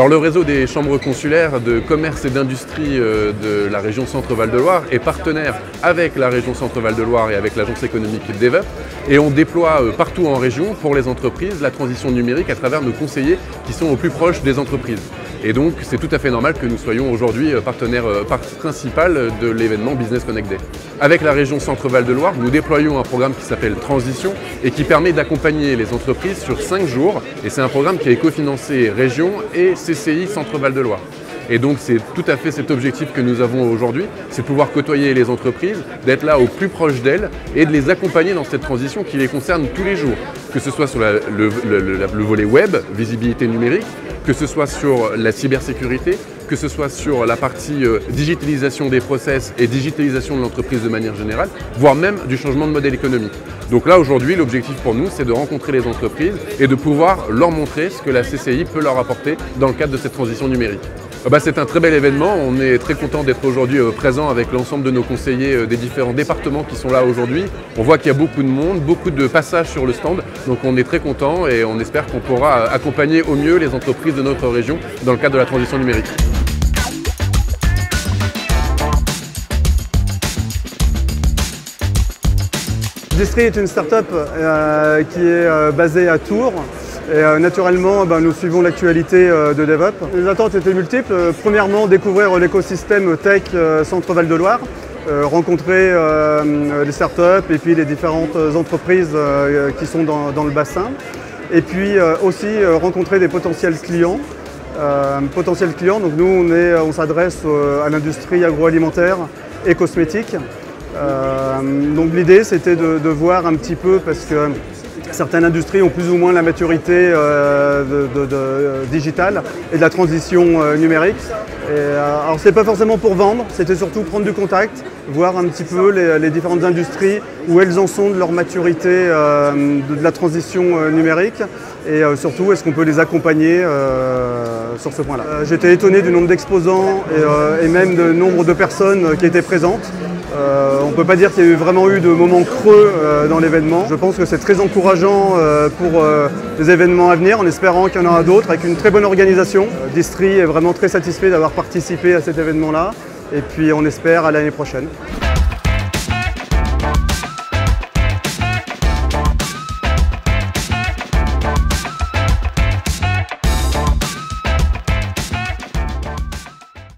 Alors le réseau des chambres consulaires de commerce et d'industrie de la région Centre-Val de Loire est partenaire avec la région Centre-Val de Loire et avec l'agence économique DevUp, et on déploie partout en région pour les entreprises la transition numérique à travers nos conseillers qui sont au plus proche des entreprises. Et donc c'est tout à fait normal que nous soyons aujourd'hui partenaire principal de l'événement Business Connect Day. Avec la région Centre-Val de Loire, nous déployons un programme qui s'appelle Transition et qui permet d'accompagner les entreprises sur 5 jours. Et c'est un programme qui est cofinancé région et CCI Centre-Val de Loire. Et donc c'est tout à fait cet objectif que nous avons aujourd'hui, c'est de pouvoir côtoyer les entreprises, d'être là au plus proche d'elles et de les accompagner dans cette transition qui les concerne tous les jours. Que ce soit sur le volet web, visibilité numérique, que ce soit sur la cybersécurité, que ce soit sur la partie digitalisation des process et digitalisation de l'entreprise de manière générale, voire même du changement de modèle économique. Donc là aujourd'hui l'objectif pour nous c'est de rencontrer les entreprises et de pouvoir leur montrer ce que la CCI peut leur apporter dans le cadre de cette transition numérique. C'est un très bel événement, on est très content d'être aujourd'hui présent avec l'ensemble de nos conseillers des différents départements qui sont là aujourd'hui. On voit qu'il y a beaucoup de monde, beaucoup de passages sur le stand, donc on est très content et on espère qu'on pourra accompagner au mieux les entreprises de notre région dans le cadre de la transition numérique. Distri est une start-up qui est basée à Tours. Et naturellement, nous suivons l'actualité de DevUp. Les attentes étaient multiples. Premièrement, découvrir l'écosystème tech Centre-Val de Loire, rencontrer les startups et puis les différentes entreprises qui sont dans le bassin. Et puis aussi rencontrer des potentiels clients. Donc nous, on s'adresse à l'industrie agroalimentaire et cosmétique. Donc l'idée, c'était de voir un petit peu, parce que certaines industries ont plus ou moins la maturité digitale et de la transition numérique. Alors c'est pas forcément pour vendre, c'était surtout prendre du contact, voir un petit peu les différentes industries, où elles en sont de leur maturité de la transition numérique, et surtout est-ce qu'on peut les accompagner sur ce point-là. J'étais étonné du nombre d'exposants et même du nombre de personnes qui étaient présentes. On ne peut pas dire qu'il y a vraiment eu de moments creux dans l'événement. Je pense que c'est très encourageant pour les événements à venir, en espérant qu'il y en aura d'autres, avec une très bonne organisation. Distri est vraiment très satisfait d'avoir participé à cet événement-là, et puis on espère à l'année prochaine.